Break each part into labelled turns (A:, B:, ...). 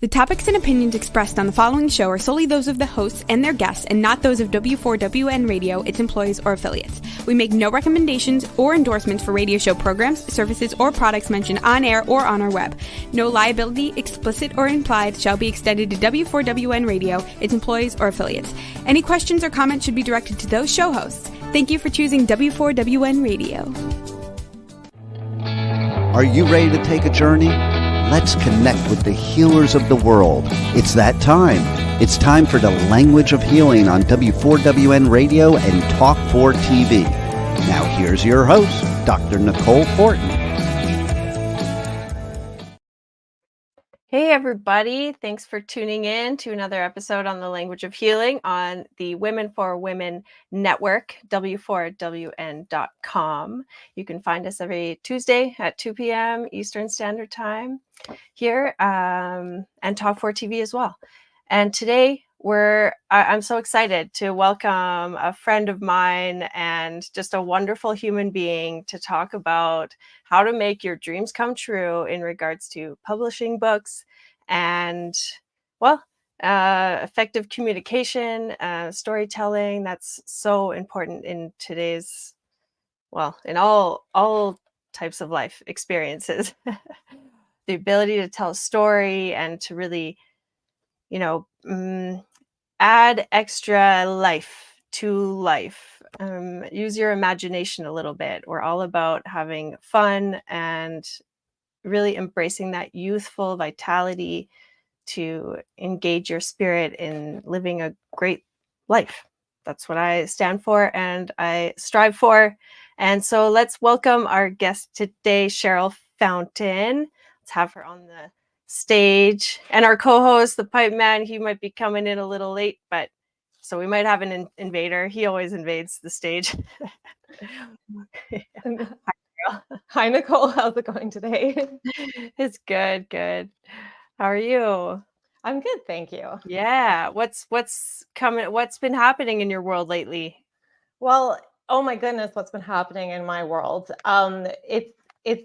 A: The topics and opinions expressed on the following show are solely those of the hosts and their guests and not those of W4WN Radio, its employees, or affiliates. We make no recommendations or endorsements for radio show programs, services, or products mentioned on air or on our web. No liability, explicit or implied, shall be extended to W4WN Radio, its employees, or affiliates. Any questions or comments should be directed to those show hosts. Thank you for choosing W4WN Radio.
B: Are you ready to take a journey? Let's connect with the healers of the world. It's that time. It's time for the Language of Healing on W4WN Radio and Talk 4 TV. Now here's your host, Dr. Nicole Fortin.
C: Hey everybody, thanks for tuning in to another episode on the Language of Healing on the Women for Women Network, W4WN.com. You can find us every Tuesday at 2 p.m. Eastern Standard Time here, and Talk 4 TV as well. And today I'm so excited to welcome a friend of mine and just a wonderful human being to talk about how to make your dreams come true in regards to publishing books and, effective communication, storytelling. That's so important in today's, in all types of life experiences. The ability to tell a story and to really, add extra life to life. Use your imagination a little bit. We're all about having fun and really embracing that youthful vitality to engage your spirit in living a great life. That's what I stand for and I strive for. And so let's welcome our guest today, Cheryl Fountain. Let's have her on the stage, and our co-host, the pipe man, he might be coming in a little late, but so we might have an invader. He always invades the stage.
D: Hi Nicole, how's it going today?
C: It's good. How are you?
D: I'm good, thank you.
C: Yeah, what's coming? What's been happening in your world lately?
D: Well, oh my goodness, what's been happening in my world? It's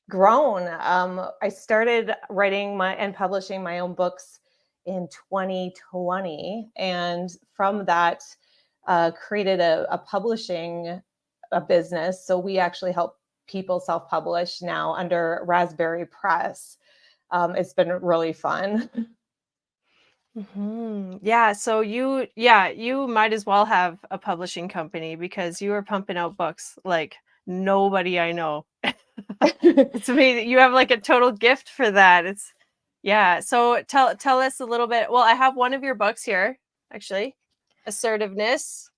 D: grown. I started writing and publishing my own books in 2020, and from that created a publishing business. So we actually help people self-publish now under Raspberry Press. It's been really fun.
C: Mm-hmm. Yeah, so you might as well have a publishing company because you are pumping out books like nobody I know. It's amazing. You have like a total gift for that. So tell us a little bit. Well, I have one of your books here, actually. Assertiveness,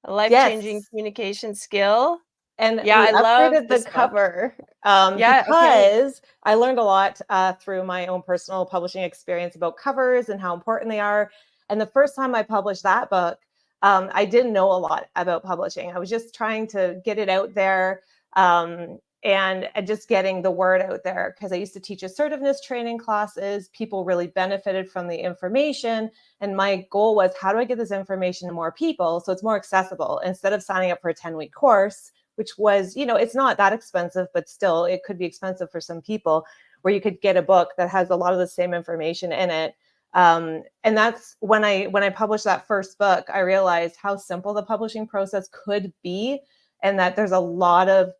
C: a life-changing communication skill.
D: And
C: I love
D: the cover
C: because
D: I learned a lot through my own personal publishing experience about covers and how important they are. And the first time I published that book, I didn't know a lot about publishing. I was just trying to get it out there and just getting the word out there because I used to teach assertiveness training classes. People really benefited from the information. And my goal was, how do I get this information to more people so it's more accessible instead of signing up for a 10-week course, which was, it's not that expensive, but still it could be expensive for some people, where you could get a book that has a lot of the same information in it. And that's when I published that first book, I realized how simple the publishing process could be. And that there's a lot of,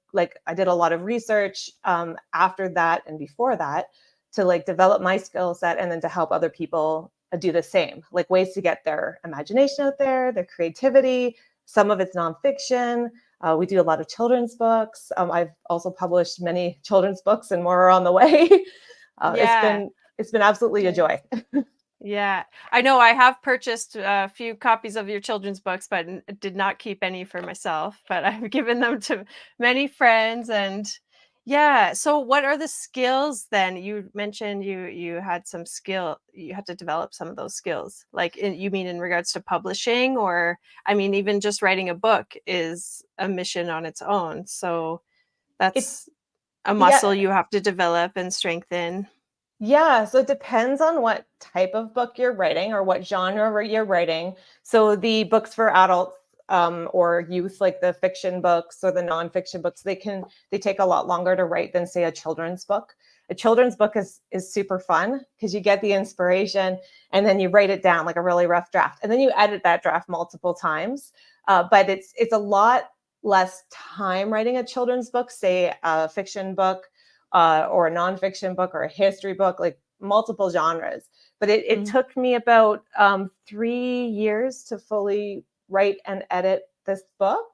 D: I did a lot of research after that and before that to develop my skill set and then to help other people do the same, ways to get their imagination out there, their creativity. Some of it's nonfiction. We do a lot of children's books. I've also published many children's books and more are on the way. It's been absolutely a joy.
C: Yeah, I know I have purchased a few copies of your children's books, but did not keep any for myself, but I've given them to many friends. And so what are the skills then? You mentioned you had some skill, you had to develop some of those skills. You mean in regards to publishing, or even just writing a book is a mission on its own. So that's a muscle you have to develop and strengthen.
D: Yeah, so it depends on what type of book you're writing or what genre you're writing. So the books for adults or youth, like the fiction books or the nonfiction books, they take a lot longer to write than, say, a children's book. A children's book is super fun because you get the inspiration and then you write it down like a really rough draft, and then you edit that draft multiple times. But it's a lot less time writing a children's book, say a fiction book, or a nonfiction book, or a history book, like multiple genres. But it took me about 3 years to fully write and edit this book.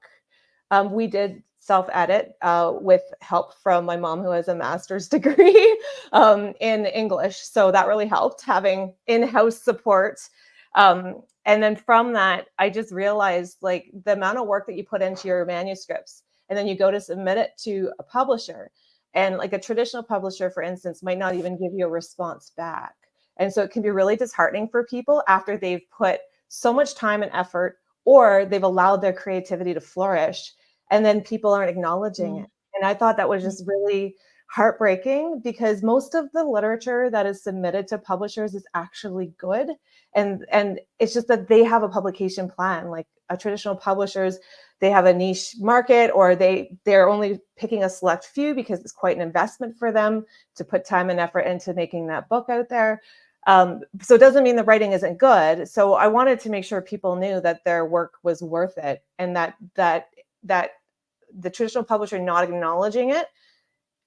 D: We did self-edit with help from my mom, who has a master's degree in English. So that really helped, having in-house support. And then from that, I just realized like the amount of work that you put into your manuscripts, and then you go to submit it to a publisher. And like a traditional publisher, for instance, might not even give you a response back. And so it can be really disheartening for people after they've put so much time and effort, or they've allowed their creativity to flourish, and then people aren't acknowledging it. And I thought that was just really heartbreaking, because most of the literature that is submitted to publishers is actually good. And it's just that they have a publication plan. Like a traditional publishers, they have a niche market, or they're only picking a select few because it's quite an investment for them to put time and effort into making that book out there. So it doesn't mean the writing isn't good. So I wanted to make sure people knew that their work was worth it, and that the traditional publisher not acknowledging it,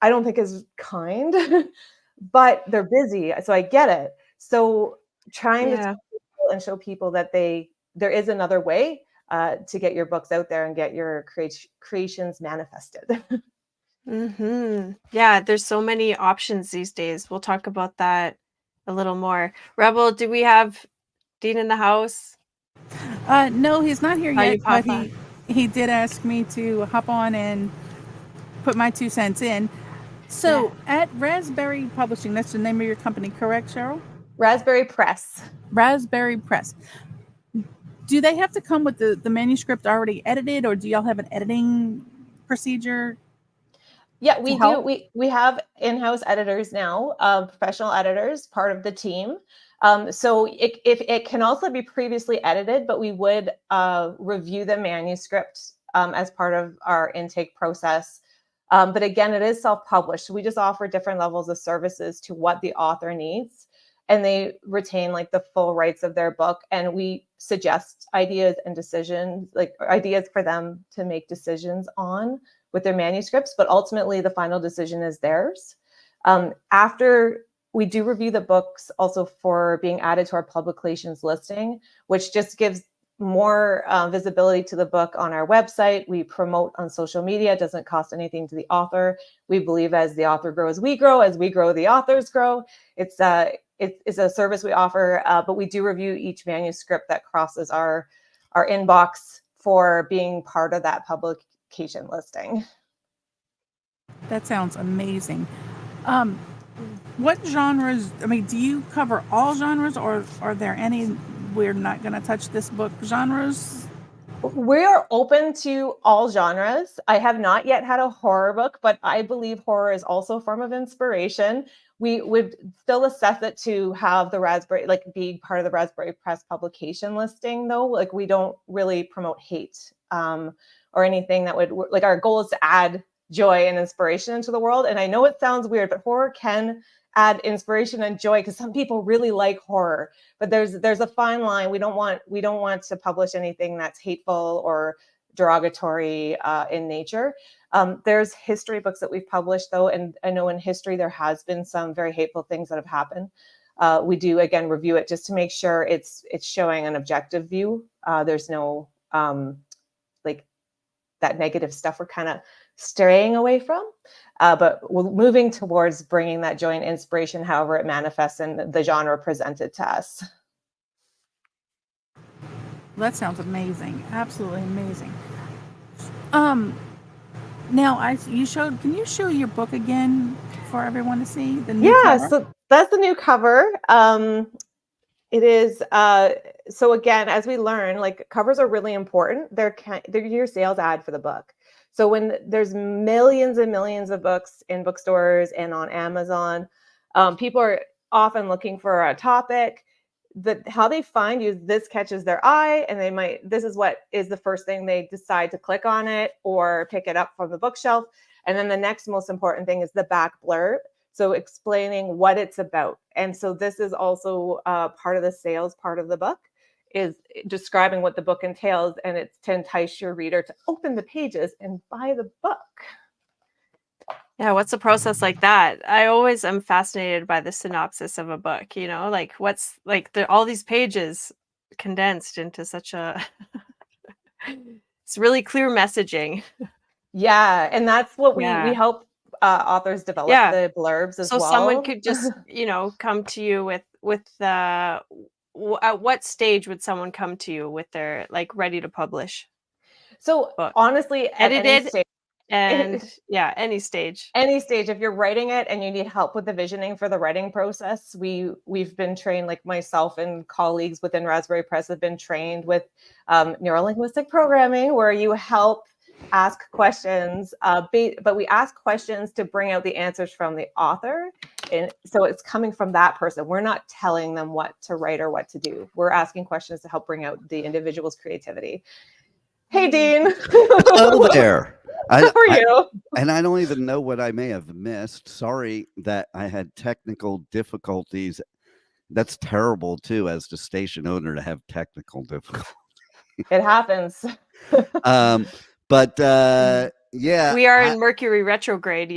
D: I don't think is kind, but they're busy. So I get it. So trying to tell people and show people that there is another way to get your books out there and get your creations manifested.
C: Yeah, there's so many options these days. We'll talk about that a little more. Rebel, do we have Dean in the house?
E: No, he's not here
C: Hi,
E: yet, but
C: Papa.
E: he did ask me to hop on and put my 2 cents in. So at Raspberry Publishing, that's the name of your company, correct, Cheryl?
D: Raspberry Press.
E: Raspberry Press. Do they have to come with the manuscript already edited, or do y'all have an editing procedure?
D: Yeah, we do. We have in-house editors now, professional editors, part of the team. So it can also be previously edited, but we would review the manuscript as part of our intake process. But again, it is self-published. So we just offer different levels of services to what the author needs, and they retain like the full rights of their book. And we suggest ideas and decisions, like ideas for them to make decisions on with their manuscripts, but ultimately the final decision is theirs. After we do review the books also for being added to our publications listing, which just gives more visibility to the book on our website. We promote on social media. It doesn't cost anything to the author. We believe as the author grows, we grow. As we grow, the authors grow. It's a service we offer, but we do review each manuscript that crosses our inbox for being part of that publication listing.
E: That sounds amazing. What genres, I mean, do you cover all genres, or are there any we're not going to touch this book genres?
D: We're open to all genres. I have not yet had a horror book, but I believe horror is also a form of inspiration. We would still assess it to have the Raspberry, like be part of the Raspberry Press publication listing, though. Like we don't really promote hate or anything that would, like our goal is to add joy and inspiration into the world. And I know it sounds weird, but horror can add inspiration and joy, because some people really like horror, but there's a fine line. We don't want to publish anything that's hateful or derogatory in nature. There's history books that we've published though, and I know in history there has been some very hateful things that have happened. We do again review it just to make sure it's showing an objective view. There's no like that negative stuff we're kind of straying away from. But we're moving towards bringing that joy and inspiration, however it manifests in the genre presented to us.
E: That sounds amazing. Absolutely amazing. Now can you show your book again for everyone to see? The new cover?
D: So that's the new cover. It is, so again, as we learn, like covers are really important. They're your sales ad for the book. So when there's millions and millions of books in bookstores and on Amazon, people are often looking for a topic. How they find you, this catches their eye, and this is what is the first thing they decide to click on it or pick it up from the bookshelf. And then the next most important thing is the back blurb. So explaining what it's about. And so this is also part of the sales part of the book, is describing what the book entails, and it's to entice your reader to open the pages and buy the book.
C: Yeah, what's a process like that? I always am fascinated by the synopsis of a book, like what's like all these pages condensed into such a it's really clear messaging.
D: Yeah, and that's what we
C: Yeah.
D: help authors develop
C: Yeah.
D: the blurbs as
C: So someone
D: well.
C: could just, come to you at what stage would someone come to you with their like ready to publish
D: So
C: book?
D: honestly, at any
C: Edited
D: stage,
C: and yeah, any stage.
D: any stage, if you're writing it and you need help with the visioning for the writing process, we've been trained, like myself and colleagues within Raspberry Press have been trained with neurolinguistic programming, where you help ask questions, but we ask questions to bring out the answers from the author. And so it's coming from that person. We're not telling them what to write or what to do. We're asking questions to help bring out the individual's creativity. Hey, Dean.
B: Hello there.
D: How are you?
B: And I don't even know what I may have missed. Sorry that I had technical difficulties. That's terrible too, as the station owner, to have technical difficulties.
D: It happens.
B: But yeah,
C: We are in Mercury retrograde,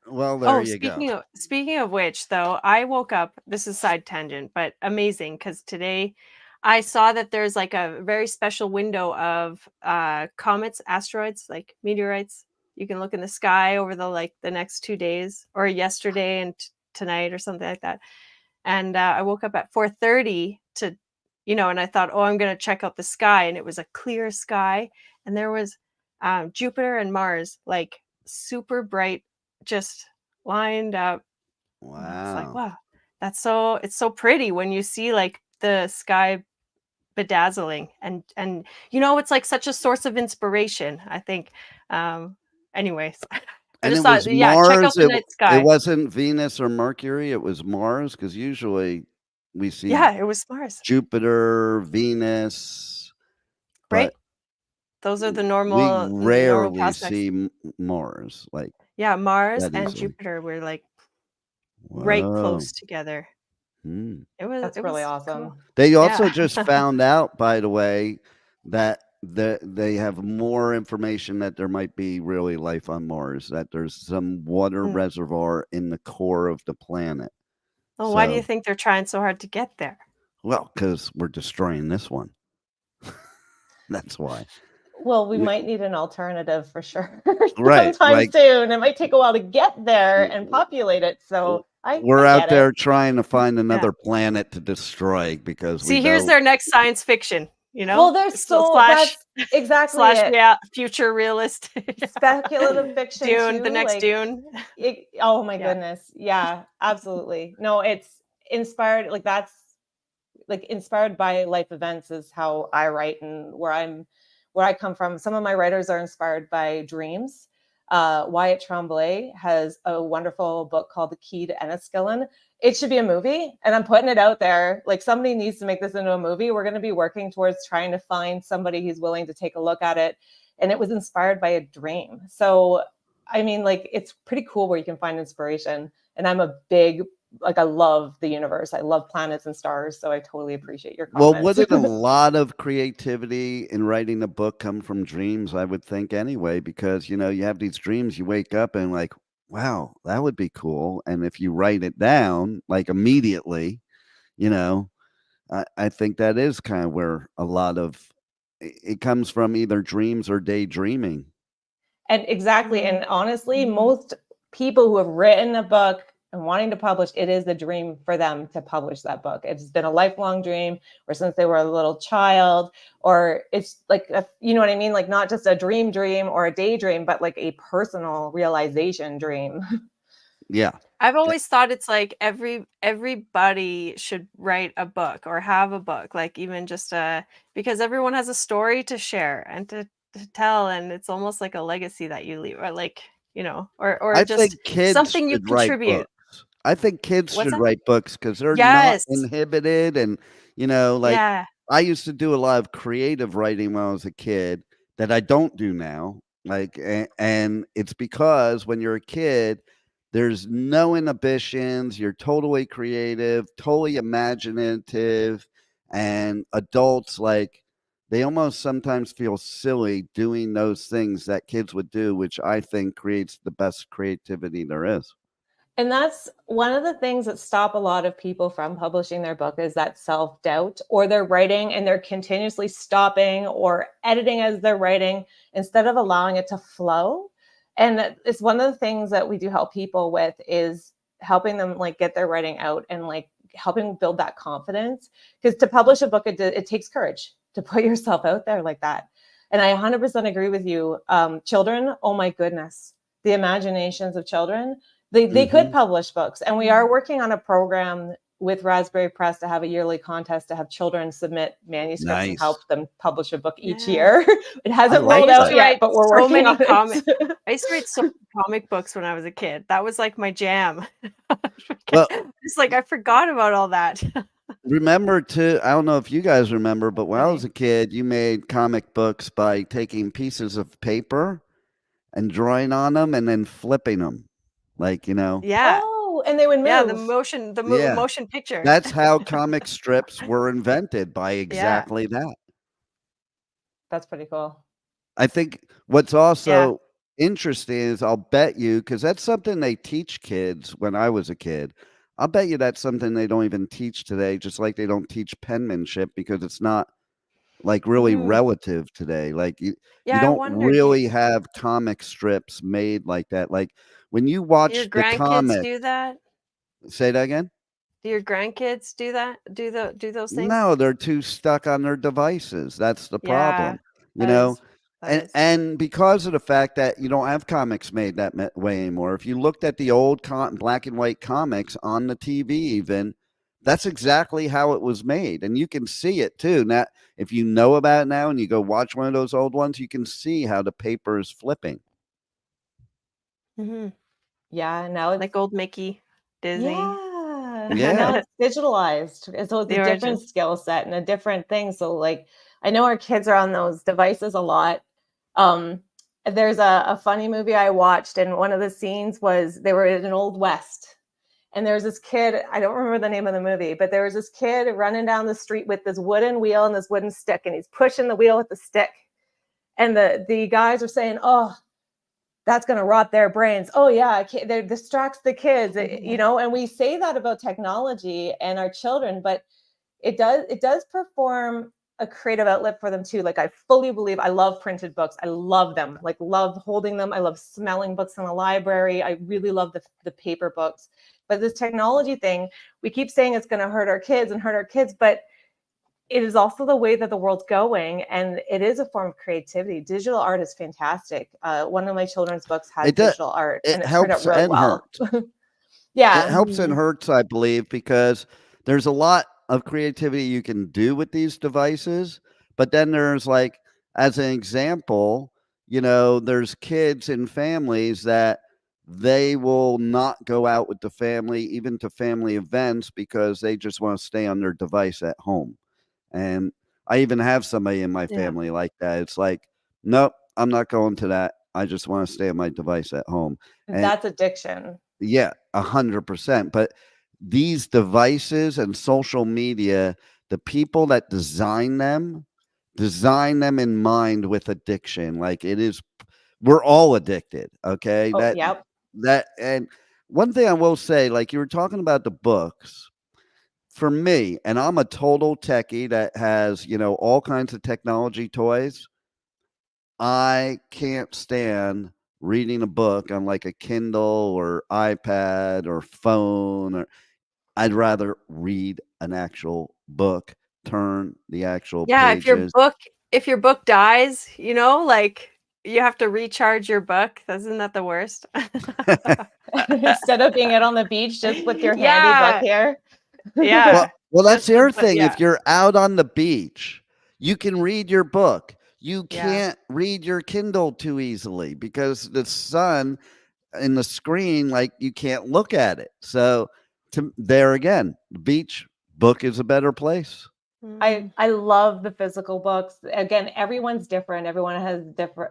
B: well, there you go.
C: Speaking of which, though, I woke up, this is side tangent, but amazing, because today I saw that there's like a very special window of comets, asteroids, like meteorites. You can look in the sky over the next 2 days, or yesterday and tonight or something like that. And I woke up at 4:30 to, and I thought, oh, I'm going to check out the sky. And it was a clear sky. And there was Jupiter and Mars, like super bright, just lined up. And I was like,
B: Wow.
C: wow, it's so pretty when you see like the sky bedazzling, and it's like such a source of inspiration, I think. Anyways, I
B: And
C: just
B: it
C: thought,
B: was
C: yeah, check out
B: Mars.
C: the night sky.
B: It wasn't Venus or Mercury. It was Mars, because usually we see
C: Yeah, it was Mars,
B: Jupiter, Venus,
C: right?
B: but
C: Those are the
B: we
C: normal
B: rarely
C: prospects.
B: see Mars like
C: Yeah, Mars
B: that
C: and
B: easily.
C: Jupiter were like right
B: Whoa.
C: close together.
B: Hmm.
D: That's
C: It
D: really
C: was
D: awesome.
C: cool.
B: They also
C: Yeah.
B: just found out, by the way, that they have more information that there might be really life on Mars, that there's some water
C: Mm.
B: reservoir in the core of the planet.
C: Well, why do you
B: So,
C: think they're trying so hard to get there?
B: well, because we're destroying this one. That's why.
D: Well, we
B: We-
D: might need an alternative for sure
B: Right,
D: sometime
B: like
D: soon. It might take a while to get there and populate it. So
B: we're
D: I
B: out
D: get
B: there
D: it.
B: trying to find
C: Yeah.
B: another planet to destroy, because we
C: See, here's
B: know.
C: their next science fiction,
D: Well, there's
C: slash
D: that's exactly
C: slash
D: it.
C: future realist.
D: Speculative fiction
C: Dune, the
D: too.
C: next
D: Like,
C: Dune.
D: oh my
C: Yeah.
D: goodness. Yeah, absolutely. No, it's inspired. Like, that's like inspired by life events is how I write, and where I come from. Some of my writers are inspired by dreams. Wyatt Tremblay has a wonderful book called The Key to Enniskillen. It should be a movie, and I'm putting it out there. Like, somebody needs to make this into a movie. We're going to be working towards trying to find somebody who's willing to take a look at it. And it was inspired by a dream. So, I mean, like, it's pretty cool where you can find inspiration. And I'm a big, like, I love the universe. I love planets and stars. So I totally appreciate your
B: Well,
D: comments.
B: wouldn't a lot of creativity in writing a book come from dreams, I would think, anyway, because, you have these dreams, you wake up and like, wow, that would be cool. And if you write it down, like, immediately, I think that is kind of where a lot of it comes from, either dreams or daydreaming.
D: And exactly. And honestly,
C: Mhm.
D: most people who have written a book and wanting to publish, it is the dream for them to publish that book. It's been a lifelong dream, or since they were a little child, or it's like, you know what I mean? Like, not just a dream or a daydream, but like a personal realization dream.
B: Yeah.
C: I've always thought it's like everybody should write a book or have a book, like even just because everyone has a story to share and to tell, and it's almost like a legacy that you leave, or like, or
B: I
C: just
B: think kids
C: something you
B: should write
C: contribute.
B: books. I think kids
C: What's
B: should
C: that?
B: write books, because they're not
C: Yes.
B: inhibited. And, like,
C: Yeah.
B: I used to do a lot of creative writing when I was a kid that I don't do now. Like, and it's because when you're a kid, There's no inhibitions. You're totally creative, totally imaginative, and adults, like, they almost sometimes feel silly doing those things that kids would do, which I think creates the best creativity there is.
D: And that's one of the things that stop a lot of people from publishing their book is that self-doubt, or they're writing and they're continuously stopping or editing as they're writing instead of allowing it to flow. And it's one of the things that we do help people with is helping them like get their writing out and like helping build that confidence. Because to publish a book, it takes courage to put yourself out there like that. And I 100% agree with you. Children, oh my goodness, the imaginations of children. They could publish books, and we are working on a program with Raspberry Press to have a yearly contest to have children submit manuscripts and
B: Nice.
D: help them publish a book each
C: Yeah.
D: year. It hasn't
B: like
D: rolled
B: that.
D: out yet, but we're
C: So
D: working
C: many
D: on it.
C: I used to write so many comic books when I was a kid. That was like my jam.
B: Well,
C: It's like I forgot about all that.
B: remember too, I don't know if you guys remember, but when I was
C: Funny.
B: a kid, you made comic books by taking pieces of paper and drawing on them and then flipping them. Like,
C: Yeah.
D: Oh, and they would move.
C: Yeah, the motion picture.
B: that's how comic strips were invented, by
C: Yeah.
B: exactly that.
D: That's pretty cool.
B: I think what's
C: Yeah.
B: also interesting is, I'll bet you, because that's something they teach kids when I was a kid. I'll bet you that's something they don't even teach today, just like they don't teach penmanship because it's not like really
C: Mhm.
B: relative today. Like you
C: Yeah, I
B: don't
C: wonder,
B: really have comic strips made like that. Like when you
C: do your
B: watch the
C: grandkids
B: comic,
C: do that?
B: say that again?
C: Do your grandkids do that? Do those things?
B: No, they're too stuck on their devices. That's the
C: Yeah,
B: problem, you
C: that
B: know?
C: is that is.
B: And because of the fact that you don't have comics made that way anymore, if you looked at the old black and white comics on the TV even, that's exactly how it was made, and you can see it too. Now, if you know about it now and you go watch one of those old ones, you can see how the paper is flipping.
C: Mhm.
D: Yeah, now it's
C: Like old Mickey, Disney.
D: yeah.
B: Yeah.
D: Now it's digitalized. And so it's
C: The
D: a different
C: origins.
D: skill set and a different thing. So like I know our kids are on those devices a lot. Um, there's a funny movie I watched, and one of the scenes was they were in an old west. And there was this kid, I don't remember the name of the movie, but there was this kid running down the street with this wooden wheel and this wooden stick, and he's pushing the wheel with the stick. And the guys are saying, "Oh, that's going to rot their brains. Oh yeah, it distracts the kids." And we say that about technology and our children, but it does perform a creative outlet for them too. Like I fully believe, I love printed books. I love them, like love holding them. I love smelling books in the library. I really love the paper books. But this technology thing, we keep saying it's going to hurt our kids and hurt our kids, but it is also the way that the world's going, and it is a form of creativity. Digital art is fantastic. One of my children's books has digital art, and it turned out
B: helps
D: really
B: and
D: well.
B: hurts. It
D: Yeah.
B: helps and hurts, I believe, because there's a lot of creativity you can do with these devices. But then there's, like, as an example, there's kids in families that they will not go out with the family, even to family events, because they just want to stay on their device at home. And I even have somebody in my
C: Yeah.
B: family like that. It's like, nope, I'm not going to that. I just want to stay on my device at home. And
D: That's addiction.
B: yeah, 100%. But these devices and social media, the people that design them in mind with addiction. Like we're all addicted. Okay.
D: Oh, yep.
B: And one thing I will say, like you were talking about the books, for me, and I'm a total techie that has, all kinds of technology toys. I can't stand reading a book on like a Kindle or iPad or phone, or I'd rather read an actual book, turn the actual
C: Yeah,
B: pages.
C: if your book dies, like you have to recharge your book. Isn't that the worst?
D: Instead of being out on the beach just with your handy
C: Yeah.
D: book here.
C: Yeah.
B: Well, that's
C: Just
B: the other
C: but
B: thing.
C: yeah.
B: If you're out on the beach, you can read your book. You
C: Yeah.
B: can't read your Kindle too easily because the sun in the screen, like you can't look at it. So there again, the beach book is a better place.
D: I love the physical books. Again, everyone's different. Everyone has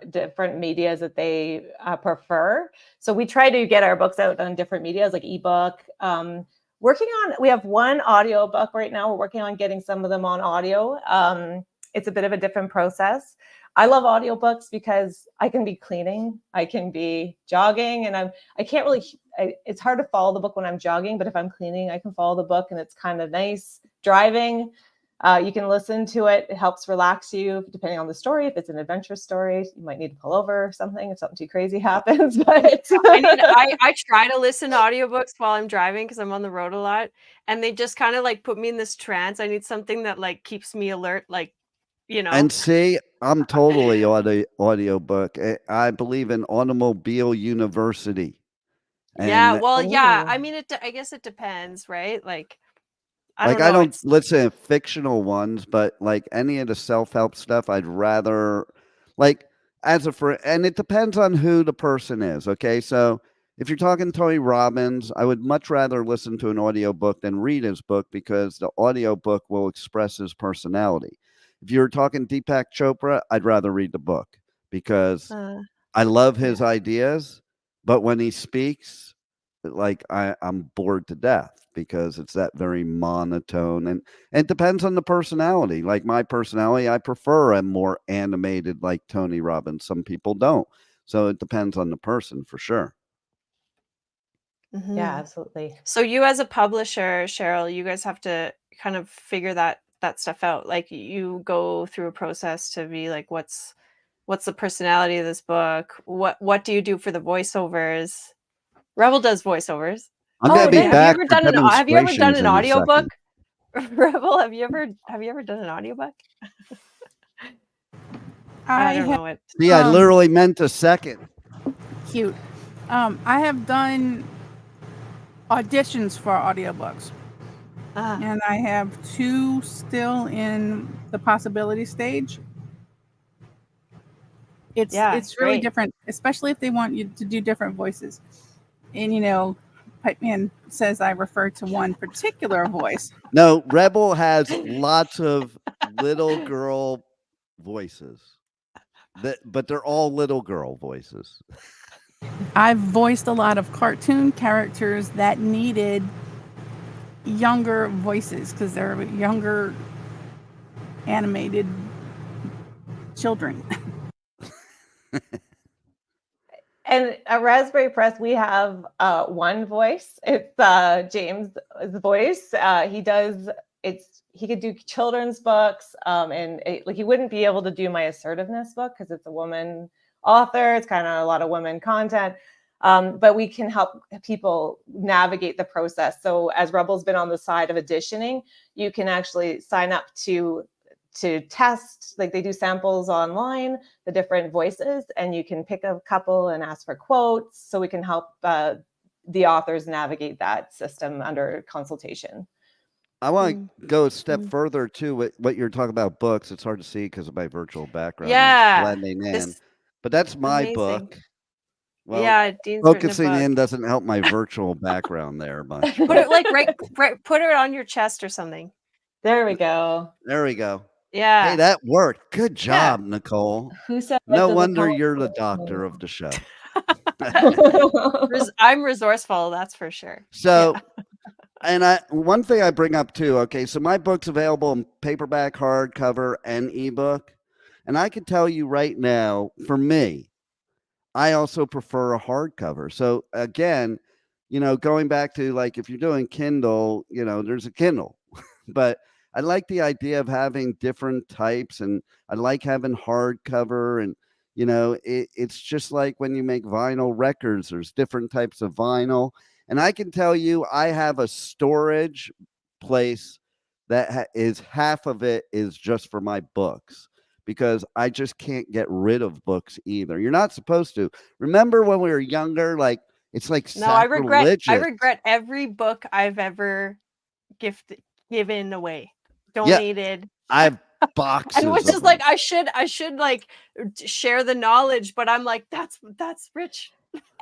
D: different medias that they prefer. So we try to get our books out on different medias, like ebook. We have one audio book right now. We're working on getting some of them on audio. It's a bit of a different process. I love audiobooks because I can be cleaning, I can be jogging, and I can't really, it's hard to follow the book when I'm jogging, but if I'm cleaning, I can follow the book and it's kind of nice. Driving, you can listen to it. It helps relax you, depending on the story. If it's an adventure story, you might need to pull over or something if something too crazy happens. But
C: I try to listen to audiobooks while I'm driving because I'm on the road a lot, and they just kind of like put me in this trance. I need something that like keeps me alert, like,
B: And see, I'm totally audiobook. I believe in Automobile University.
C: Yeah,
B: And
C: well, yeah. I mean, I guess it depends, right? Like, I don't know.
B: I don't listen to fictional ones, but like any of the self-help stuff, I'd rather like and it depends on who the person is. Okay. So if you're talking Tony Robbins, I would much rather listen to an audiobook than read his book because the audiobook will express his personality. If you're talking Deepak Chopra, I'd rather read the book because I love his ideas, but when he speaks, like I'm bored to death because it's that very monotone and it depends on the personality. Like my personality, I prefer a more animated like Tony Robbins. Some people don't. So it depends on the person for sure.
D: Yeah, absolutely.
C: So you as a publisher, Cheryl, you guys have to kind of figure that stuff out. Like you go through a process to be like, what's the personality of this book? What do you do for the voiceovers? Rebel does voiceovers.
B: I'm gonna be back for
C: Have you ever done
B: demonstrations
C: an
B: in a
C: audiobook?
B: second.
C: Rebel, have you ever done an audiobook? I don't know it.
B: See, I literally meant a second.
E: Cute. I have done auditions for audiobooks. And I have 2 still in the possibility stage. It's really different, especially if they want you to do different voices. And Pipe Man says I refer to one particular voice.
B: No, Rebel has lots of little girl voices. But they're all little girl voices.
E: I've voiced a lot of cartoon characters that needed younger voices because they're younger animated children.
D: And at Raspberry Press, we have one voice. It's James' voice. He could do children's books, and he wouldn't be able to do my assertiveness book because it's a woman author. It's kind of a lot of women content. But we can help people navigate the process. So as Rebel's been on the side of editioning, you can actually sign up to test, like they do samples online, the different voices, and you can pick a couple and ask for quotes. So we can help the authors navigate that system under consultation.
B: I want to go a step further too. What you're talking about books, it's hard to see because of my virtual background.
C: Yeah,
B: blending in. But that's my book. Well,
C: yeah, Dean's
B: focusing
C: written a book.
B: in doesn't help my virtual background there much.
C: Put it like right, put it on your chest or something.
D: There we go.
B: There we go.
C: Yeah.
B: Hey, that worked. Good job, Nicole.
D: Who said
B: no wonder you're the doctor of the show.
C: I'm resourceful, that's for sure.
B: So, and one thing I bring up too, okay, so my book's available in paperback, hardcover, and ebook. And I can tell you right now, for me, I also prefer a hardcover. So again, going back to like if you're doing Kindle, there's a Kindle. But I like the idea of having different types, and I like having hardcover, and it's just like when you make vinyl records, there's different types of vinyl. And I can tell you, I have a storage place that is half of it is just for my books, because I just can't get rid of books either. You're not supposed to. Remember when we were younger, like it's like sacrilegious.
C: I regret every book I've ever given away, donated.
B: I have boxes.
C: And which is like I should like share the knowledge, but I'm like that's rich.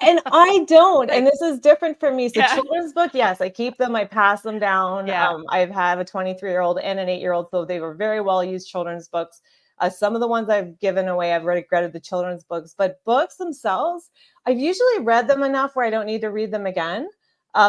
D: And I don't,
C: Like,
D: and this is different for me. So
C: yeah.
D: children's book, yes, I keep them, I pass them down.
C: Yeah.
D: I've have a 23-year-old and an 8-year-old, so they were very well used children's books. Some of the ones I've given away, I've regretted the children's books, but books themselves, I've usually read them enough where I don't need to read them again.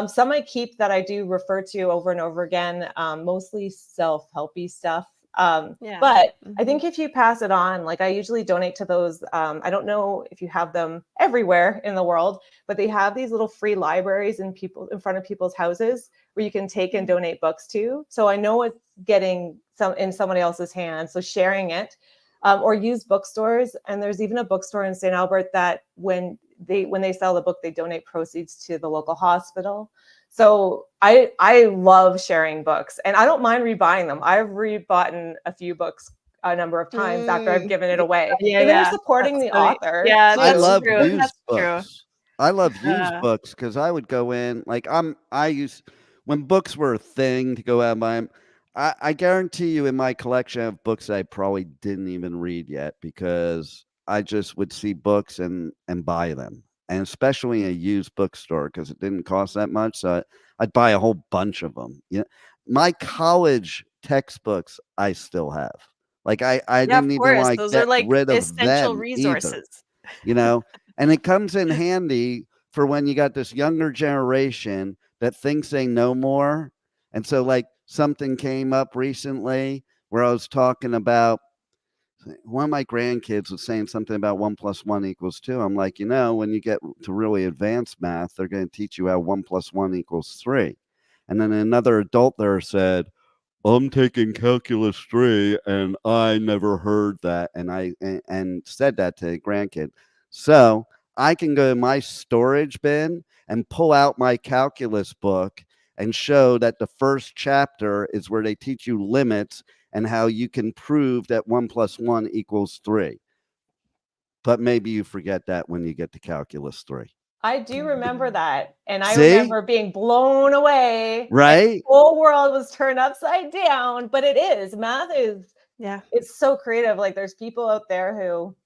D: Some I keep that I do refer to over and over again, mostly self-helpy stuff.
C: Yeah.
D: But I
C: Mhm.
D: think if you pass it on, like I usually donate to those. I don't know if you have them everywhere in the world, but they have these little free libraries in front of people's houses where you can take and donate books to. So I know it's getting some in somebody else's hands. So sharing it, or use bookstores. And there's even a bookstore in St. Albert that when they sell the book, they donate proceeds to the local hospital. So I love sharing books, and I don't mind rebuying them. I've rebought a few books a number of times after I've
C: Mm.
D: given it away.
C: Yeah,
D: And you're
C: yeah.
D: supporting
C: That's
D: the
C: funny.
D: author
C: Yeah,
B: I
C: that's
D: too.
B: love
C: true.
B: used
C: That's true.
B: books. I love used
C: Uh,
B: books because I would go in like I used when books were a thing to go out and buy 'em. I guarantee you in my collection of books I probably didn't even read yet because I just would see books and buy them, and especially in a used bookstore because it didn't cost that much. So I'd buy a whole bunch of them. Yeah, my college textbooks I still have. Like I
C: yeah, of
B: didn't even
C: course.
B: want to
C: Those are
B: get
C: like
B: rid of
C: essential
B: them either,
C: resources.
B: you know? And it comes in handy for when you got this younger generation that thinks they know more. And so, like, something came up recently where I was talking about one of my grandkids was saying something about 1 + 1 = 2. I'm like, when you get to really advanced math, they're going to teach you how 1 + 1 = 3. And then another adult there said, I'm taking calculus 3 and I never heard that and said that to a grandkid. So, I can go to my storage bin and pull out my calculus book and show that the first chapter is where they teach you limits and how you can prove that 1 + 1 = 3. But maybe you forget that when you get to calculus 3.
D: I do remember that. And I
B: See?
D: remember being blown away and the
B: Right?
D: whole world was turned upside down. But it is. Math is
C: Yeah.
D: it's so creative. Like there's people out there who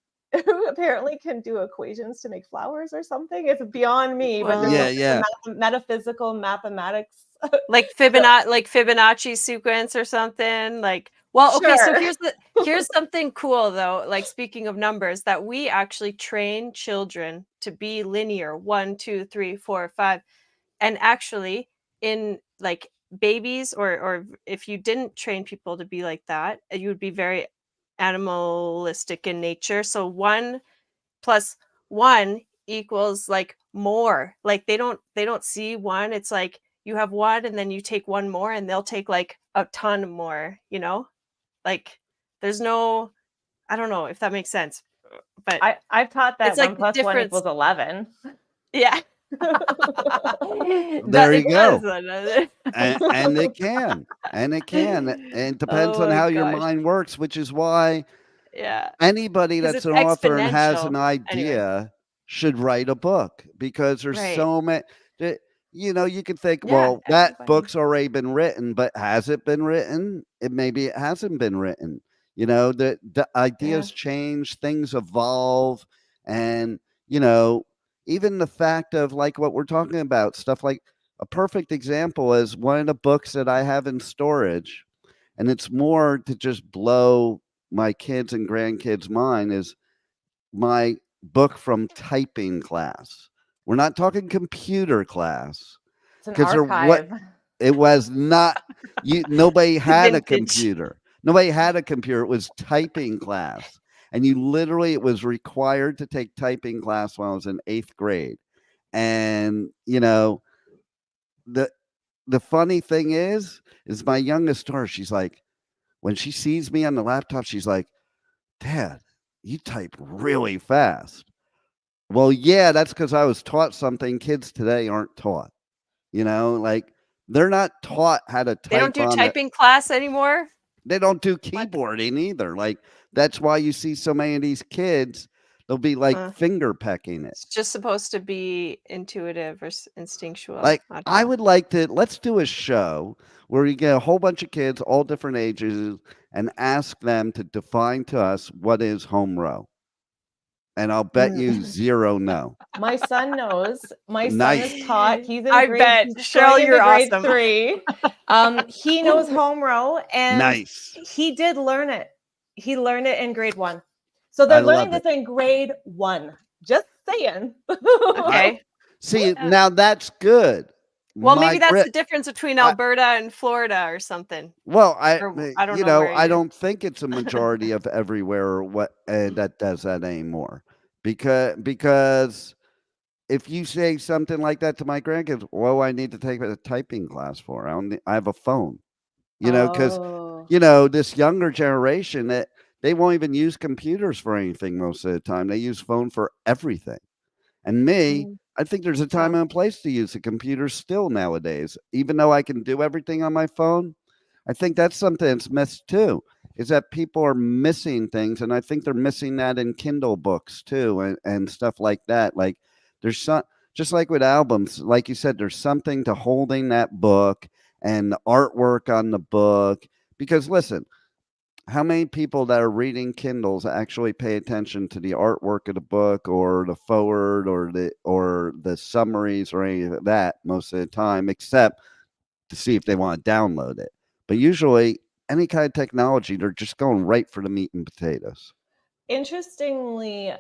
D: who apparently can do equations to make flowers or something. It's beyond me, but there's
B: Yeah,
C: Well,
D: just the
B: yeah.
D: metaphysical mathematics.
C: like Fibonacci sequence or something. Like, well, okay, so
D: Sure.
C: here's something cool though. Like speaking of numbers, that we actually train children to be linear, 1, 2, 3, 4, 5. And actually, in like babies, or if you didn't train people to be like that, you would be very animalistic in nature. So 1 + 1 equals like more. Like they don't see one. It's like you have one and then you take one more and they'll take like a ton more, you know? Like there's no, I don't know if that makes sense. But
D: I've taught
C: it's
D: that
C: like
D: one
C: the
D: plus one
C: difference.
D: equals 11.
C: Yeah.
B: There
C: It
B: you go.
C: does.
B: And it can. And it can. And it depends
C: Oh
B: on
C: my
B: how your
C: gosh.
B: mind works, which is why
C: Yeah,
B: anybody
C: because
B: that's
C: it's
B: an author and has
C: exponential.
B: an
C: Anyway,
B: idea should write a book because there's
C: right.
B: so many. You can think,
C: Yeah,
B: well, that
C: everybody.
B: book's already been written, but has it been written? Maybe it hasn't been written. The
C: Yeah.
B: ideas change, things evolve, and you know, even the fact of like what we're talking about, stuff like a perfect example is one of the books that I have in storage, and it's more to just blow my kids and grandkids' mind is my book from typing class. We're not talking computer class
D: It's an
B: because
D: archive.
B: it was not nobody had a
C: Vintage.
B: computer. Nobody had a computer. It was typing class. And you literally it was required to take typing class when I was in 8th grade. And the the funny thing is my youngest daughter, she's like, when she sees me on the laptop, she's like, Dad, you type really fast. Well, yeah, that's because I was taught something kids today aren't taught. Like they're not taught how to
C: They don't
B: type
C: do
B: on it.
C: typing class anymore?
B: They don't do
C: What?
B: keyboarding either. Like that's why you see so many of these kids, they'll be like
C: Uh,
B: finger pecking it.
C: it's just supposed to be intuitive or instinctual.
B: Like
C: I don't
B: I
C: know.
B: would like to let's do a show where we get a whole bunch of kids, all different ages, and ask them to define to us what is home row. And I'll bet you 0 no.
D: My son knows. My son
B: Nice.
D: is taught. He's in
C: I
D: grade.
C: bet.
D: He's
C: Cheryl,
D: going into
C: you're
D: grade
C: awesome.
D: 3. He knows home row, and
B: Nice.
D: he did learn it. He learned it in grade 1. So
B: I
D: they're
B: love
D: learning
B: it.
D: this in grade 1. Just saying.
C: Okay.
B: See, now that's good.
C: Well,
B: My
C: maybe that's
B: grit-
C: the difference between
B: I-
C: Alberta and Florida or something.
B: Well,
C: Or I don't
B: you
C: know
B: know,
C: where
B: I
C: you're.
B: don't think it's a majority of everywhere or what that does that anymore. Because if you say something like that to my grandkids, well, I need to take a typing class for. I have a phone. You know, because
D: Oh.
B: this younger generation that they won't even use computers for anything most of the time. They use phone for everything. And me,
C: Mm.
B: I think there's a time
C: Wow.
B: and a place to use a computer still nowadays. Even though I can do everything on my phone, I think that's something that's missed too. Is that people are missing things, and I think they're missing that in Kindle books too, and stuff like that. Like there's some, just like with albums, like you said, there's something to holding that book and the artwork on the book. Because listen, how many people that are reading Kindles actually pay attention to the artwork of the book or the forward or the summaries or any of that most of the time, except to see if they want to download it. But usually, any kind of technology, they're just going right for the meat and potatoes.
D: Interestingly,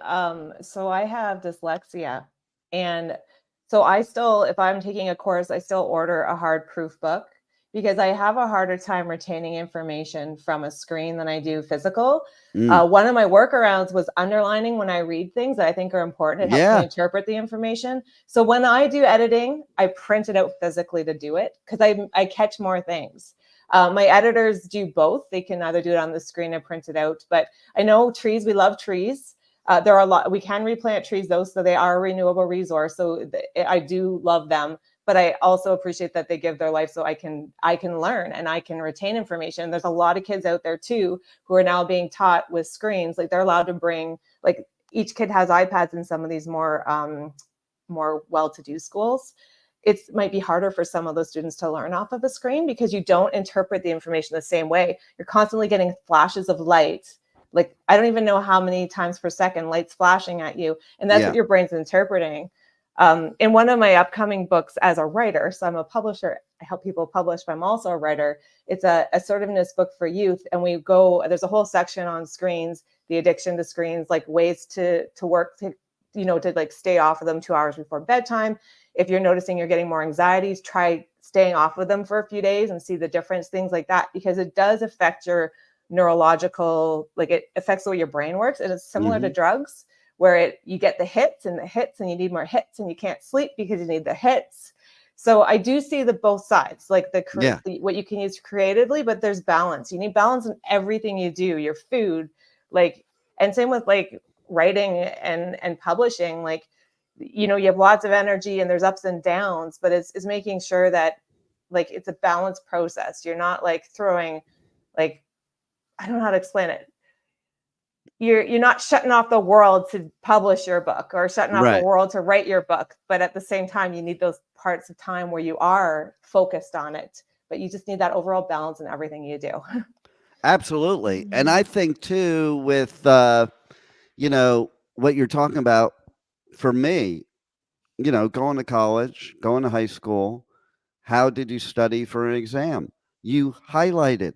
D: so I have dyslexia, and so I still, if I'm taking a course, I still order a hard proof book because I have a harder time retaining information from a screen than I do physical.
B: Mm.
D: One of my workarounds was underlining when I read things that I think are important. It helps me
B: Yeah.
D: interpret the information. So when I do editing, I print it out physically to do it because I catch more things. My editors do both. They can either do it on the screen or print it out. But I know trees, we love trees. There are a lot, we can replant trees though, so they are a renewable resource. So I do love them, but I also appreciate that they give their life so I can learn and I can retain information. There's a lot of kids out there too who are now being taught with screens. Like they're allowed to bring, like each kid has iPads in some of these more well-to-do schools. It might be harder for some of those students to learn off of a screen because you don't interpret the information the same way. You're constantly getting flashes of light. Like I don't even know how many times per second light's flashing at you. And that's
B: Yeah.
D: what your brain's interpreting. In one of my upcoming books as a writer, so I'm a publisher, I help people publish, but I'm also a writer. It's a assertiveness book for youth. And there's a whole section on screens, the addiction to screens, like ways to work to like stay off of them 2 hours before bedtime. If you're noticing you're getting more anxieties, try staying off of them for a few days and see the difference, things like that, because it does affect your neurological, like it affects the way your brain works. And it's similar to drugs where you get the hits and you need more hits and you can't sleep because you need the hits. So I do see the both sides, like what you can use creatively, but there's balance. You need balance in everything you do, your food, and same with writing and publishing. You have lots of energy and there's ups and downs, but it's making sure that it's a balanced process. You're not throwing, I don't know how to explain it. You're not shutting off the world to publish your book or shutting off the world to write your book. But at the same time, you need those parts of time where you are focused on it, but you just need that overall balance in everything you do.
B: Absolutely. And I think too, with, what you're talking about, for me, going to college, going to high school, how did you study for an exam? You highlighted.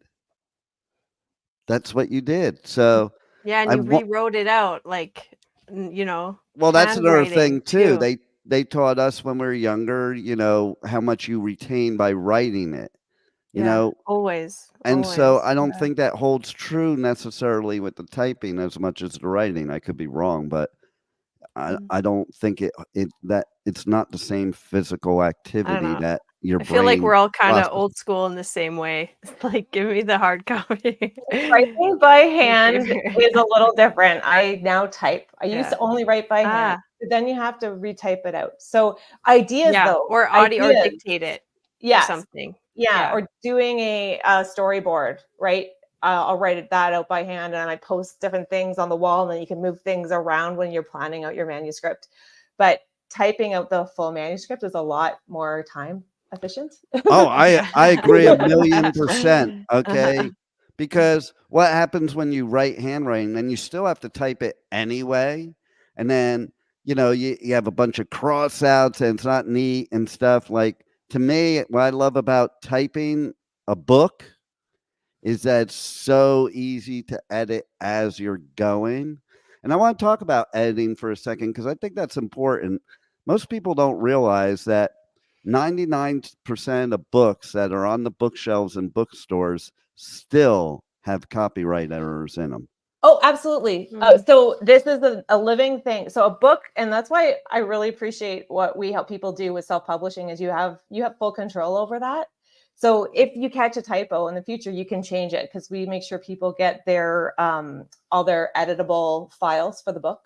B: That's what you did. So
C: Yeah, and
B: I
C: you
B: wa-
C: rewrote it out,
B: well, that's another
C: handwriting
B: thing too.
C: too.
B: They taught us when we were younger, how much you retain by writing it, you
C: Yeah,
B: know.
C: always,
B: And so
C: always.
B: I don't
E: Yeah.
B: think that holds true necessarily with the typing as much as the writing. I could be wrong, but I don't think that it's not the same physical
C: I don't
B: activity
C: know.
B: that your
C: I feel like
B: brain
C: we're all kind of
B: processes.
C: old school in the same way. Like, give me the hard copy.
D: Writing by hand is a little different. I now type. I used to
C: Yeah.
D: only write by hand, but then you have to retype it out. So ideas,
C: Yeah,
D: though,
C: or audio or dictate it or
D: yes,
C: something.
D: yeah,
C: Yeah.
D: or doing a storyboard, right? I'll write that out by hand, and I post different things on the wall, and then you can move things around when you're planning out your manuscript. But typing out the full manuscript is a lot more time efficient.
B: Oh,
C: Yeah.
B: I agree 1,000,000%. Okay. Because what happens when you write handwriting, then you still have to type it anyway. and then you have a bunch of cross outs and it's not neat and stuff. Like, to me, what I love about typing a book is that it's so easy to edit as you're going. And I want to talk about editing for a second because I think that's important. Most people don't realize that 99% of books that are on the bookshelves in bookstores still have copyright errors in them.
D: Oh, absolutely. So this is a living thing. So a book, and that's why I really appreciate what we help people do with self-publishing is you have full control over that. So if you catch a typo in the future, you can change it because we make sure people get their all their editable files for the book.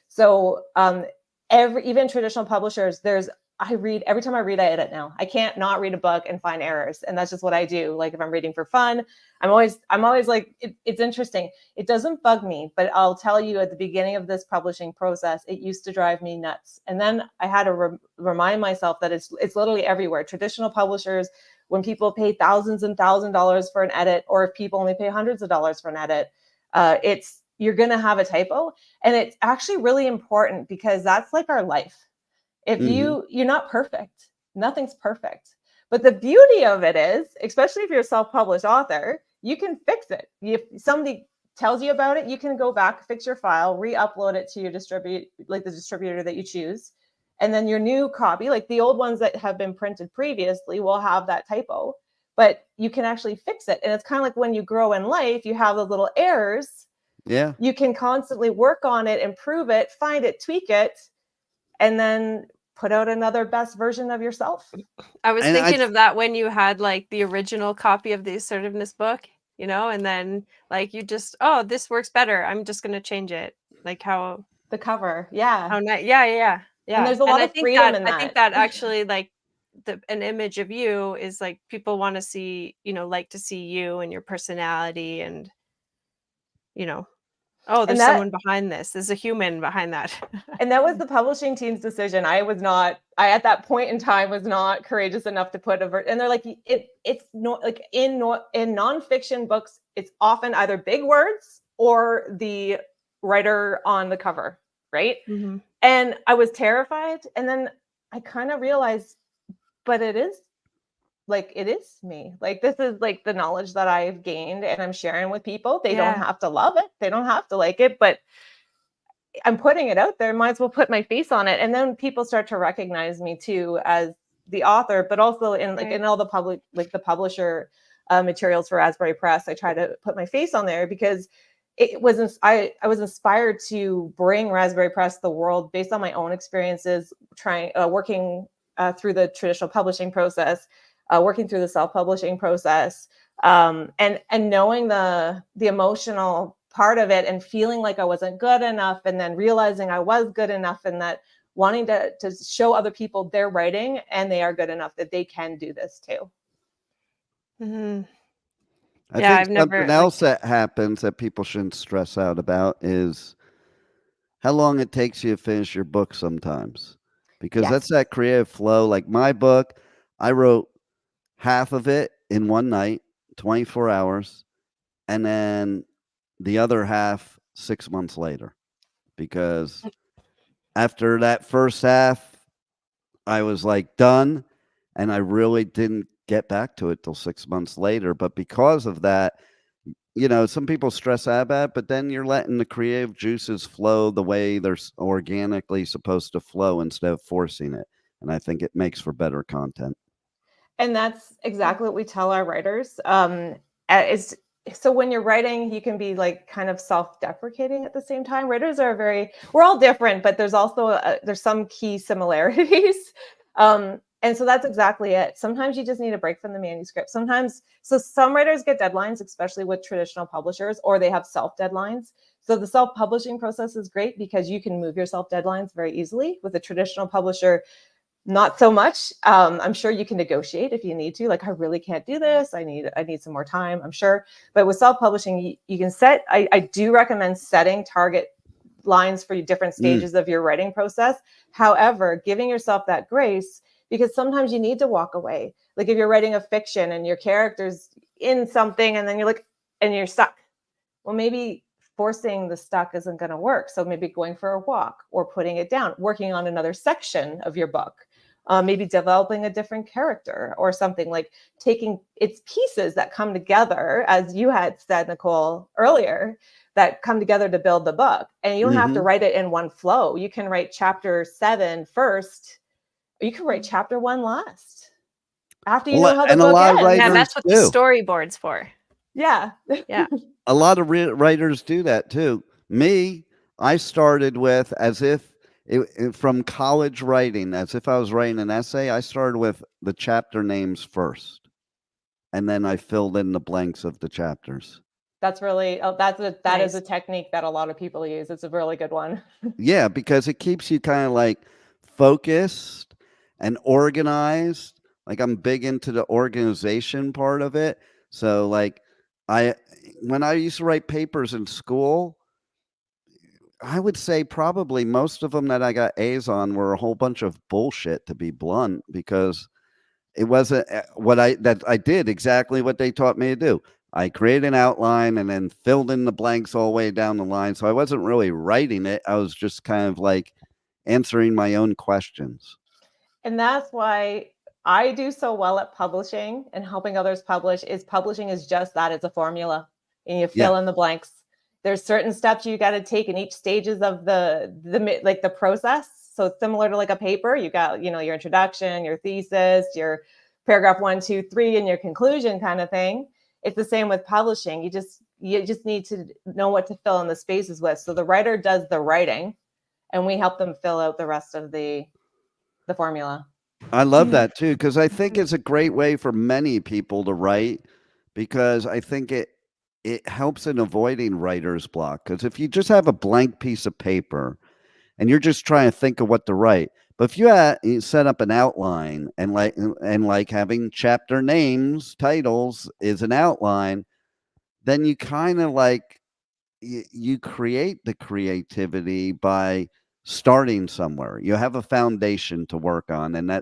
D: So even traditional publishers, every time I read, I edit now. I can't not read a book and find errors. And that's just what I do. Like if I'm reading for fun, I'm always like, it's interesting. It doesn't bug me, but I'll tell you at the beginning of this publishing process, it used to drive me nuts. And then I had to remind myself that it's literally everywhere. Traditional publishers, when people pay thousands and thousands of dollars for an edit, or if people only pay hundreds of dollars for an edit, you're going to have a typo. And it's actually really important because that's like our life. If you're not perfect, nothing's perfect. But the beauty of it is, especially if you're a self-published author, you can fix it. If somebody tells you about it, you can go back, fix your file, re-upload it to your the distributor that you choose. And then your new copy, like the old ones that have been printed previously, will have that typo, but you can actually fix it. And it's kind of like when you grow in life, you have those little errors.
B: Yeah.
D: You can constantly work on it, improve it, find it, tweak it, and then put out another best version of yourself.
C: I was thinking of that when you had like the original copy of the assertiveness book, and then like you just, oh, this works better, I'm just going to change it. Like how
D: the cover. Yeah.
C: How nice. Yeah.
D: And there's a lot of freedom in that.
C: I think that actually like an image of you is like people want to see, like to see you and your personality and, oh, there's someone behind this. There's a human behind that.
D: And that was the publishing team's decision. I at that point in time was not courageous enough to put and they're like, it's not like in nonfiction books, it's often either big words or the writer on the cover, right?
C: Mm-hmm.
D: And I was terrified. And then I kind of realized, but it is me. Like, this is like the knowledge that I've gained and I'm sharing with people. They don't have to love it. They don't have to like it, but I'm putting it out there. Might as well put my face on it. And then people start to recognize me too as the author, but also in all the public, like the publisher materials for Raspberry Press, I try to put my face on there because I was inspired to bring Raspberry Press to the world based on my own experiences, working through the traditional publishing process, working through the self-publishing process, and knowing the emotional part of it and feeling like I wasn't good enough, and then realizing I was good enough, and that wanting to show other people their writing and they are good enough that they can do this too.
C: Mm-hmm.
B: I think something else that happens that people shouldn't stress out about is how long it takes you to finish your book sometimes. Because that's that creative flow. Like my book, I wrote half of it in one night, 24 hours, and then the other half 6 months later. Because after that first half, I was like done, and I really didn't get back to it till 6 months later. But because of that, some people stress out about it, but then you're letting the creative juices flow the way they're organically supposed to flow instead of forcing it. And I think it makes for better content.
D: And that's exactly what we tell our writers. So when you're writing, you can be like kind of self-deprecating at the same time. Writers we're all different, but there's also there's some key similarities. And so that's exactly it. Sometimes you just need a break from the manuscript. Some writers get deadlines, especially with traditional publishers, or they have self-deadlines. So the self-publishing process is great because you can move your self-deadlines very easily. With a traditional publisher, not so much. I'm sure you can negotiate if you need to. Like, I really can't do this. I need some more time, I'm sure. But with self-publishing, you can set, I do recommend setting target lines for different stages of your writing process. However, giving yourself that grace, because sometimes you need to walk away. Like if you're writing a fiction and your character's in something and then you're like, and you're stuck. Well, maybe forcing the stuck isn't going to work. So maybe going for a walk or putting it down, working on another section of your book, maybe developing a different character or something, like taking its pieces that come together, as you had said, Nicole, earlier, that come together to build the book. And you don't have to write it in one flow. You can write chapter 7 first. You can write chapter 1 last, after you know how the
B: and a
D: book
B: lot of
D: ends.
C: Yeah,
B: writers
C: that's what the
B: do.
C: storyboard's for.
D: Yeah.
C: Yeah.
B: A lot of writers do that too. Me, I started with from college writing, as if I was writing an essay. I started with the chapter names first, and then I filled in the blanks of the chapters.
D: That's really, that is
C: Nice.
D: a technique that a lot of people use. It's a really good one.
B: Yeah, because it keeps you kind of like focused and organized. Like I'm big into the organization part of it. So like when I used to write papers in school, I would say probably most of them that I got A's on were a whole bunch of bullshit, to be blunt, because it wasn't I did exactly what they taught me to do. I created an outline and then filled in the blanks all the way down the line. So I wasn't really writing it. I was just kind of like answering my own questions.
D: And that's why I do so well at publishing and helping others publish. Publishing is just that. It's a formula, and you fill in the blanks. There's certain steps you got to take in each stages of the process. So it's similar to like a paper. You got, your introduction, your thesis, your paragraph 1, 2, 3, and your conclusion kind of thing. It's the same with publishing. You just need to know what to fill in the spaces with. So the writer does the writing, and we help them fill out the rest of the formula.
B: I love that too, because I think it's a great way for many people to write, because I think it helps in avoiding writer's block. Because if you just have a blank piece of paper and you're just trying to think of what to write, but if you set up an outline and like having chapter names, titles is an outline, then you kind of like you create the creativity by starting somewhere. You have a foundation to work on, and I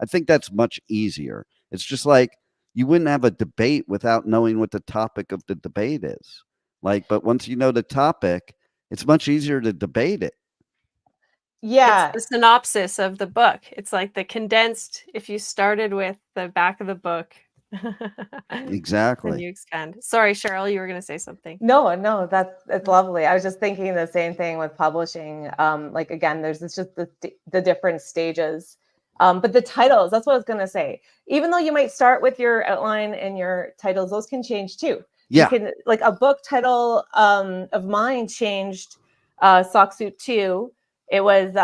B: think that's much easier. It's just like you wouldn't have a debate without knowing what the topic of the debate is. But once you know the topic, it's much easier to debate it.
D: Yeah.
C: It's the synopsis of the book. It's like the condensed, if you started with the back of the book.
B: Exactly.
C: And you expand. Sorry, Cheryl, you were going to say something.
D: No, it's lovely. I was just thinking the same thing with publishing. Like again, there's just the different stages. But the titles, that's what I was going to say. Even though you might start with your outline and your titles, those can change too.
B: Yeah.
D: You can, like a book title of mine changed, Sock Suit 2. It was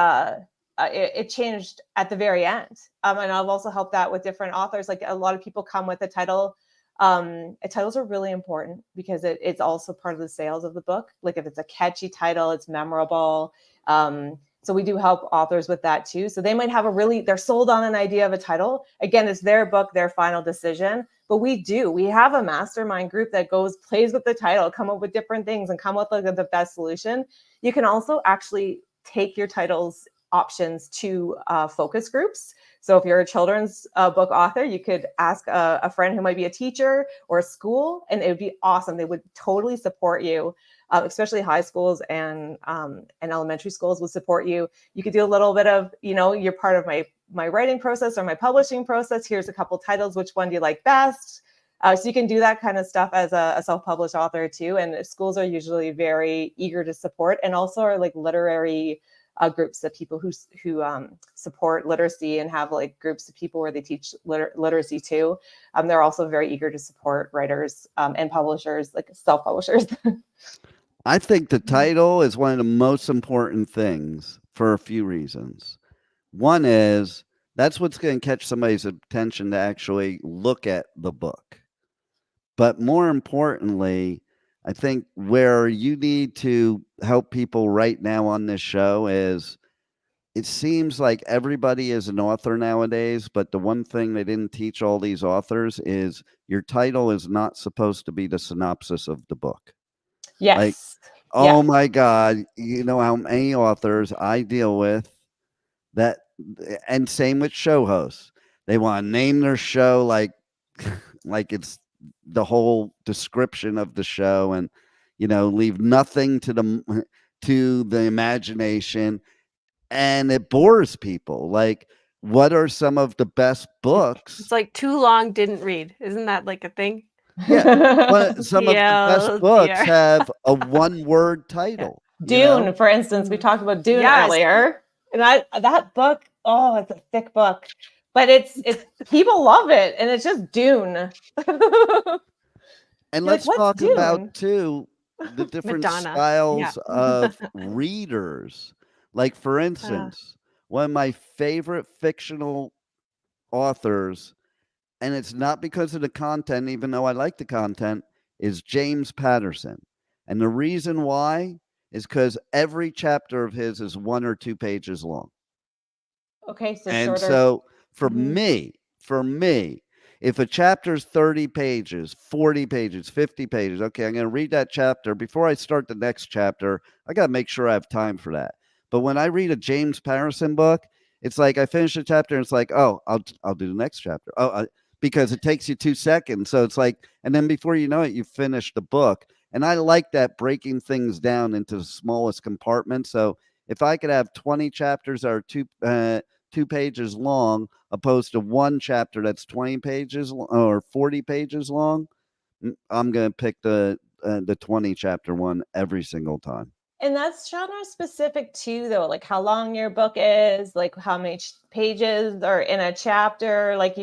D: it changed at the very end. And I've also helped that with different authors. Like a lot of people come with a title. Titles are really important because it's also part of the sales of the book. Like if it's a catchy title, it's memorable. So we do help authors with that too. So they might have they're sold on an idea of a title. Again, it's their book, their final decision. But we have a mastermind group that plays with the title, come up with different things and come up with the best solution. You can also actually take your titles options to focus groups. So if you're a children's book author, you could ask a friend who might be a teacher or a school, and it would be awesome. They would totally support you, especially high schools and elementary schools would support you. You could do a little bit of, you're part of my writing process or my publishing process. Here's a couple titles. Which one do you like best? So you can do that kind of stuff as a self-published author too. And schools are usually very eager to support, and also are like literary groups of people who support literacy and have like groups of people where they teach literacy too. They're also very eager to support writers and publishers, like self-publishers.
B: I think the title is one of the most important things for a few reasons. One is that's what's going to catch somebody's attention to actually look at the book. But more importantly, I think where you need to help people right now on this show is it seems like everybody is an author nowadays, but the one thing they didn't teach all these authors is your title is not supposed to be the synopsis of the book.
D: Yes.
B: Like, oh my God, you know how many authors I deal with that, and same with show hosts. They want to name their show like it's the whole description of the show. And, leave nothing to the imagination, and it bores people. Like, what are some of the best books?
C: It's like too long, didn't read. Isn't that like a thing?
B: Yeah, but some of the best books
C: TLDR.
B: have a one-word title.
D: Dune, for instance, we talked about Dune earlier, and that book, oh, it's a thick book, but it's people love it, and it's just Dune.
B: And let's talk about too the different
C: Madonna.
B: styles of readers. Like, for instance, one of my favorite fictional authors, and it's not because of the content, even though I like the content, is James Patterson. And the reason why is because every chapter of his is 1 or 2 pages long.
D: Okay, so
B: And
D: shorter.
B: so for me, if a chapter's 30 pages, 40 pages, 50 pages, okay, I'm going to read that chapter. Before I start the next chapter, I got to make sure I have time for that. But when I read a James Patterson book, it's like I finish a chapter and it's like, oh, I'll do the next chapter. Because it takes you 2 seconds. So it's like, and then before you know it, you finish the book. And I like that, breaking things down into the smallest compartments. So if I could have 20 chapters that are 2 pages long, opposed to one chapter that's 20 pages or 40 pages long, I'm going to pick the 20 chapter one every single time.
D: And that's genre specific too, though, like how long your book is, like how many pages are in a chapter. Like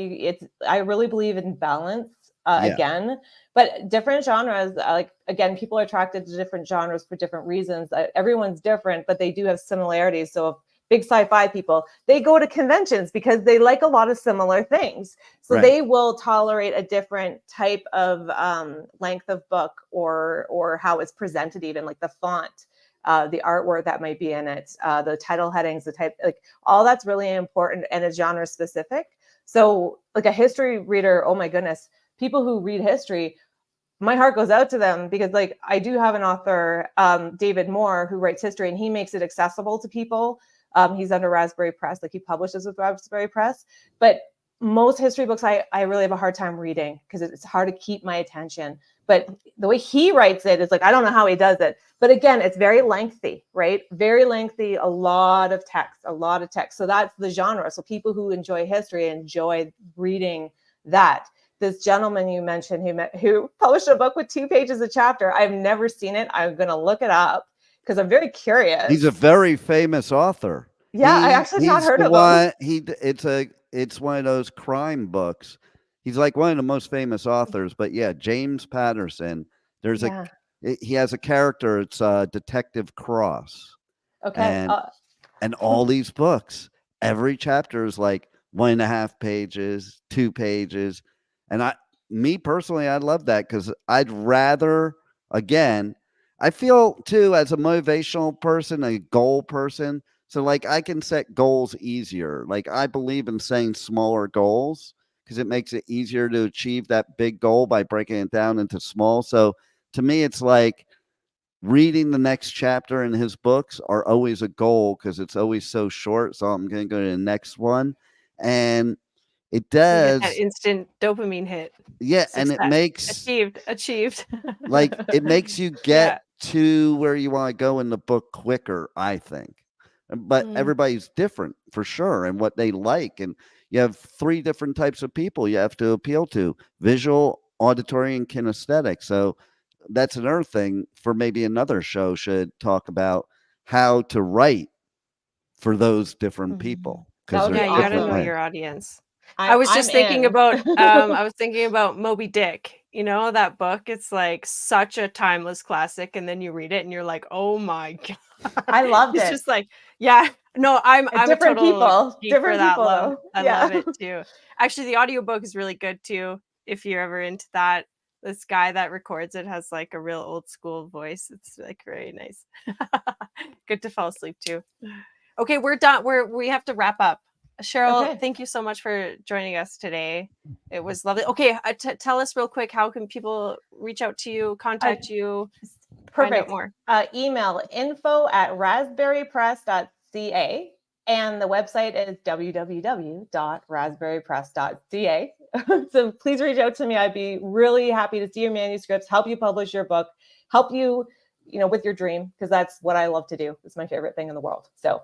D: I really believe in balance again, but different genres, like, again, people are attracted to different genres for different reasons. Everyone's different, but they do have similarities. So if big sci-fi people, they go to conventions because they like a lot of similar things. So they will tolerate a different type of length of book or how it's presented, even like the font. The artwork that might be in it, the title headings, the type, like all that's really important and it's genre specific. So like a history reader, oh my goodness, people who read history, my heart goes out to them because like I do have an author, David Moore, who writes history and he makes it accessible to people. He's under Raspberry Press, like he publishes with Raspberry Press, but most history books I really have a hard time reading because it's hard to keep my attention. But the way he writes it is like, I don't know how he does it. But again, it's very lengthy, right? Very lengthy, a lot of text. So that's the genre. So people who enjoy history enjoy reading that. This gentleman you mentioned who published a book with 2 pages a chapter, I've never seen it. I'm going to look it up because I'm very curious.
B: He's a very famous author.
D: Yeah, I actually not heard of him.
B: It's one of those crime books. He's like one of the most famous authors, but yeah, James Patterson. He has a character. It's Detective Cross.
D: Okay.
B: And all these books, every chapter is like 1.5 pages, 2 pages. And me personally, I love that because I'd rather, again, I feel too, as a motivational person, a goal person, so like I can set goals easier. Like I believe in saying smaller goals because it makes it easier to achieve that big goal by breaking it down into small. So to me, it's like reading the next chapter in his books are always a goal because it's always so short. So I'm going to go to the next one. And it does.
C: That instant dopamine hit.
B: Yeah.
C: Success.
B: And it makes.
C: Achieved.
B: Like it makes you get to where you want to go in the book quicker, I think. But everybody's different for sure and what they like. And you have 3 different types of people you have to appeal to: visual, auditory, and kinesthetic. So that's another thing for maybe another show should talk about how to write for those different people.
C: Yeah, you got to know your audience. I was thinking about Moby Dick. You know, that book, it's like such a timeless classic. And then you read it and you're like, oh my God.
D: I loved it.
C: It's just like, yeah, no, I'm
D: different
C: a total
D: people, different
C: that
D: people.
C: Love. I love it too. Actually, the audiobook is really good too. If you're ever into that, this guy that records it has like a real old school voice. It's like very nice. Good to fall asleep to. Okay, we're done. We have to wrap up. Cheryl, thank you so much for joining us today. It was lovely. Okay, tell us real quick, how can people reach out to you, contact you, find out more?
D: Email info@raspberrypress.ca, and the website is www.raspberrypress.ca. So please reach out to me. I'd be really happy to see your manuscripts, help you publish your book, help you, with your dream, because that's what I love to do. It's my favorite thing in the world. So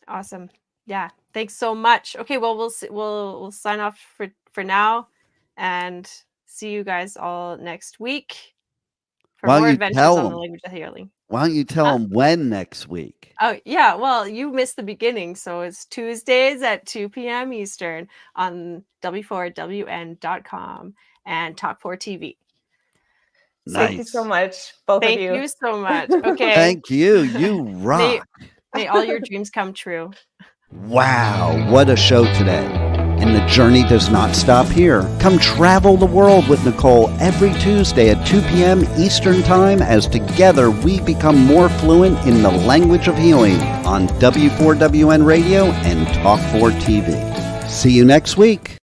C: Awesome. Yeah. Thanks so much. Okay. Well, we'll sign off for now, and see you guys all next week for
B: Why
C: more
B: don't you
C: adventures
B: tell
C: on the
B: them?
C: language of healing.
B: Why don't you tell them when next week?
C: Oh, yeah. Well, you missed the beginning. So it's Tuesdays at 2 p.m. Eastern on w4wn.com and Talk4 TV.
D: Thank you so
B: Nice.
D: much, both of
C: Thank
D: you.
C: you so much. Okay.
B: Thank you. You rock.
C: May all your dreams come true.
B: Wow, what a show today. And the journey does not stop here. Come travel the world with Nicole every Tuesday at 2 p.m. Eastern Time as together we become more fluent in the language of healing on W4WN Radio and Talk4 TV. See you next week.